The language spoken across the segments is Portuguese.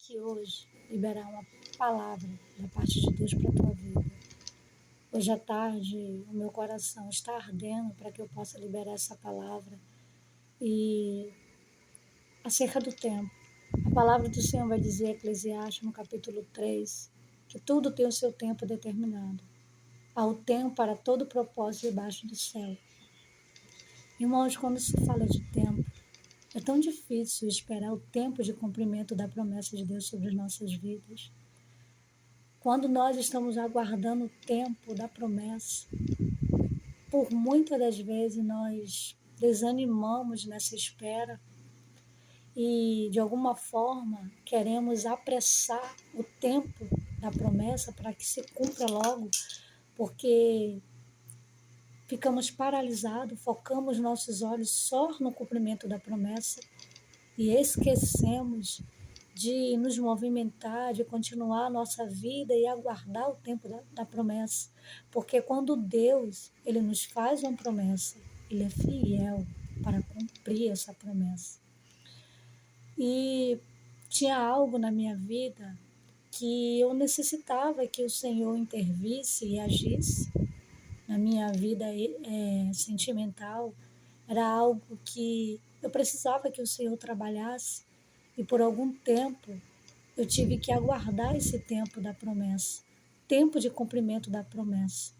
aqui hoje liberar uma palavra da parte de Deus para a tua vida. Hoje à tarde o meu coração está ardendo para que eu possa liberar essa palavra. E acerca do tempo, a palavra do Senhor vai dizer, Eclesiastes, no capítulo 3, que tudo tem o seu tempo determinado. Há o tempo para todo propósito debaixo do céu. Irmãos, quando se fala de tempo, é tão difícil esperar o tempo de cumprimento da promessa de Deus sobre as nossas vidas. Quando nós estamos aguardando o tempo da promessa, por muitas das vezes nós desanimamos nessa espera e, de alguma forma, queremos apressar o tempo da promessa para que se cumpra logo, porque ficamos paralisados, focamos nossos olhos só no cumprimento da promessa e esquecemos de nos movimentar, de continuar a nossa vida e aguardar o tempo da promessa. Porque quando Deus ele nos faz uma promessa, Ele é fiel para cumprir essa promessa. E tinha algo na minha vida que eu necessitava que o Senhor intervisse e agisse na minha vida sentimental. Era algo que eu precisava que o Senhor trabalhasse. E por algum tempo eu tive que aguardar esse tempo da promessa, tempo de cumprimento da promessa.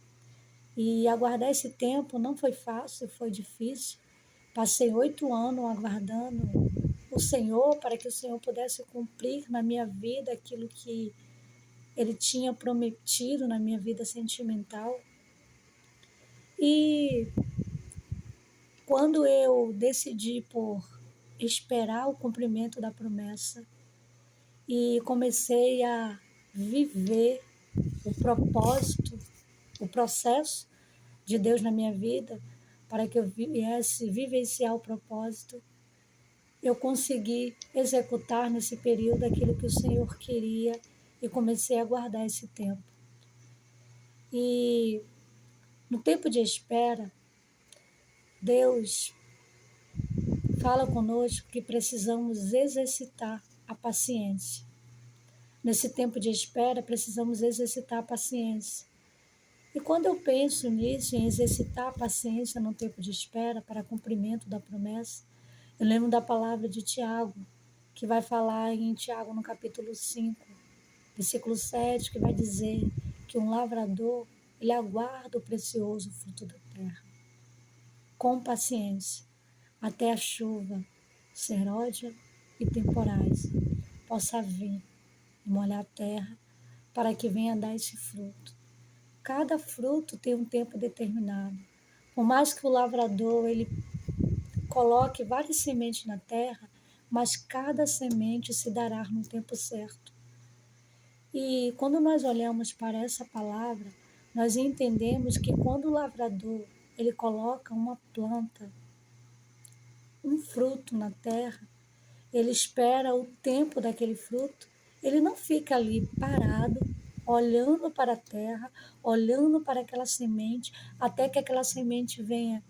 E aguardar esse tempo não foi fácil, foi difícil. Passei 8 anos aguardando o Senhor para que o Senhor pudesse cumprir na minha vida aquilo que Ele tinha prometido na minha vida sentimental. E quando eu decidi por esperar o cumprimento da promessa e comecei a viver o propósito, o processo de Deus na minha vida, para que eu viesse vivenciar o propósito, eu consegui executar nesse período aquilo que o Senhor queria e comecei a guardar esse tempo. E no tempo de espera, Deus fala conosco que precisamos exercitar a paciência. Nesse tempo de espera, precisamos exercitar a paciência. E quando eu penso nisso, em exercitar a paciência no tempo de espera para cumprimento da promessa, eu lembro da palavra de Tiago, que vai falar em Tiago no capítulo 5, versículo 7, que vai dizer que um lavrador, ele aguarda o precioso fruto da terra, com paciência, até a chuva serôdia e temporais possa vir e molhar a terra para que venha dar esse fruto. Cada fruto tem um tempo determinado. Por mais que o lavrador ele coloque várias sementes na terra, mas cada semente se dará no tempo certo. E quando nós olhamos para essa palavra, nós entendemos que quando o lavrador ele coloca uma planta, um fruto na terra, ele espera o tempo daquele fruto, ele não fica ali parado, olhando para a terra, olhando para aquela semente, até que aquela semente venha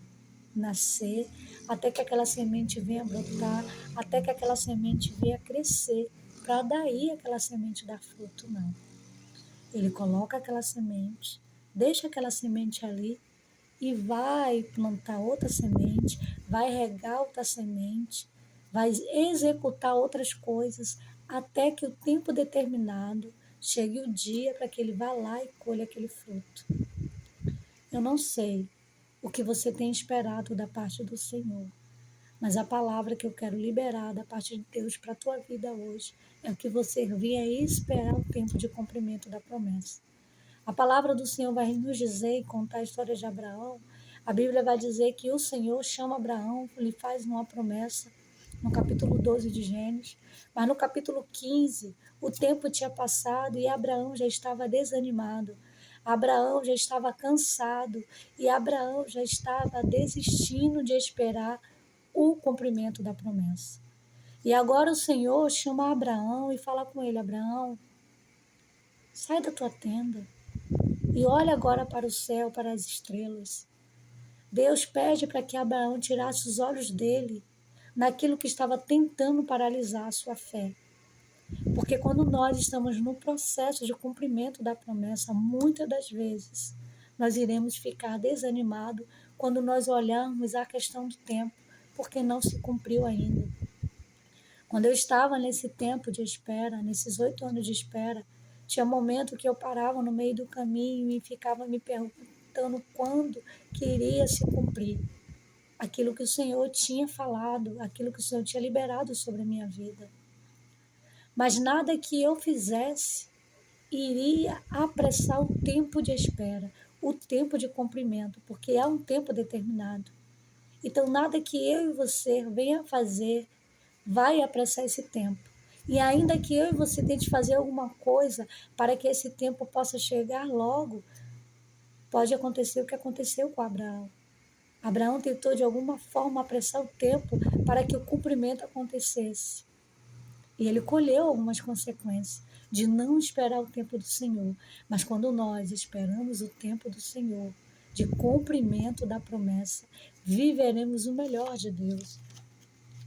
nascer, até que aquela semente venha brotar, até que aquela semente venha crescer, para daí aquela semente dar fruto, não. Ele coloca aquela semente, deixa aquela semente ali e vai plantar outra semente, vai regar outra semente, vai executar outras coisas até que o tempo determinado chegue o dia para que ele vá lá e colha aquele fruto. Eu não sei o que você tem esperado da parte do Senhor, mas a palavra que eu quero liberar da parte de Deus para a tua vida hoje é que você venha esperar o tempo de cumprimento da promessa. A palavra do Senhor vai nos dizer e contar a história de Abraão. A Bíblia vai dizer que o Senhor chama Abraão, lhe faz uma promessa, no capítulo 12 de Gênesis, mas no capítulo 15, o tempo tinha passado e Abraão já estava desanimado, Abraão já estava cansado e Abraão já estava desistindo de esperar o cumprimento da promessa. E agora o Senhor chama Abraão e fala com ele: Abraão, sai da tua tenda e olha agora para o céu, para as estrelas. Deus pede para que Abraão tirasse os olhos dele naquilo que estava tentando paralisar a sua fé. Porque Porque quando nós estamos no processo de cumprimento da promessa, muitas das vezes nós iremos ficar desanimados quando nós olharmos a questão do tempo, porque não se cumpriu ainda. Quando eu estava nesse tempo de espera, nesses 8 anos de espera, tinha momento que eu parava no meio do caminho e ficava me perguntando quando que iria se cumprir aquilo que o Senhor tinha falado, aquilo que o Senhor tinha liberado sobre a minha vida. Mas nada que eu fizesse iria apressar o tempo de espera, o tempo de cumprimento, porque há um tempo determinado. Então, nada que eu e você venha fazer vai apressar esse tempo. E ainda que eu e você tente fazer alguma coisa para que esse tempo possa chegar logo, pode acontecer o que aconteceu com Abraão. Abraão tentou de alguma forma apressar o tempo para que o cumprimento acontecesse. E ele colheu algumas consequências de não esperar o tempo do Senhor. Mas quando nós esperamos o tempo do Senhor, de cumprimento da promessa, viveremos o melhor de Deus.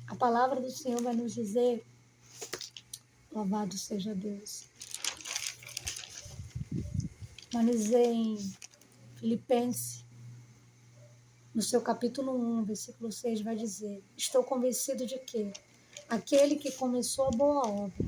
A palavra do Senhor vai nos dizer, louvado seja Deus, vai nos dizer em Filipenses, no seu capítulo 1, versículo 6, vai dizer: estou convencido de que aquele que começou a boa obra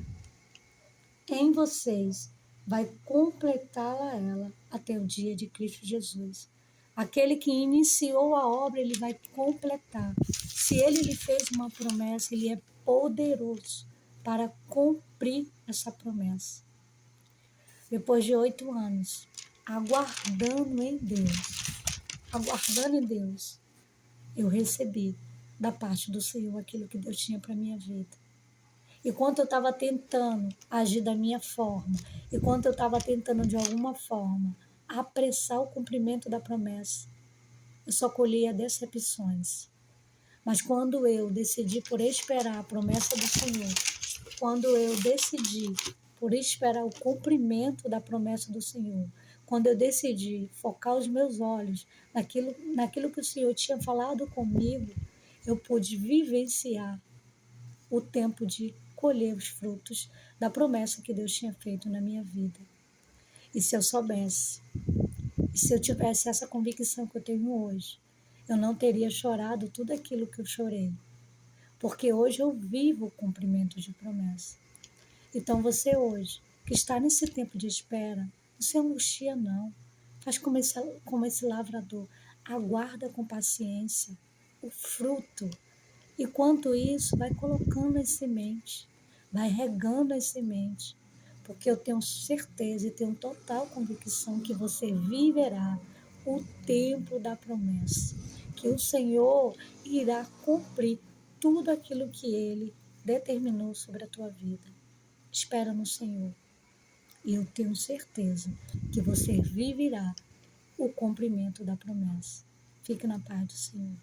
em vocês vai completá-la ela até o dia de Cristo Jesus. Aquele que iniciou a obra, ele vai completar. Se ele lhe fez uma promessa, ele é poderoso para cumprir essa promessa. Depois de 8 anos, aguardando em Deus, eu recebi da parte do Senhor aquilo que Deus tinha para a minha vida. Enquanto eu estava tentando agir da minha forma, enquanto eu estava tentando de alguma forma apressar o cumprimento da promessa, eu só colhia decepções. Mas quando eu decidi por esperar a promessa do Senhor, quando eu decidi por esperar o cumprimento da promessa do Senhor, quando eu decidi focar os meus olhos naquilo que o Senhor tinha falado comigo, eu pude vivenciar o tempo de colher os frutos da promessa que Deus tinha feito na minha vida. E se eu soubesse, e se eu tivesse essa convicção que eu tenho hoje, eu não teria chorado tudo aquilo que eu chorei, porque hoje eu vivo o cumprimento de promessa. Então você hoje, que está nesse tempo de espera, não se angustia não, faz como esse lavrador, aguarda com paciência o fruto. Enquanto isso, vai colocando as sementes, vai regando as sementes, porque eu tenho certeza e tenho total convicção que você viverá o tempo da promessa, que o Senhor irá cumprir tudo aquilo que Ele determinou sobre a tua vida. Espera no Senhor e eu tenho certeza que você viverá o cumprimento da promessa. Fique na paz do Senhor.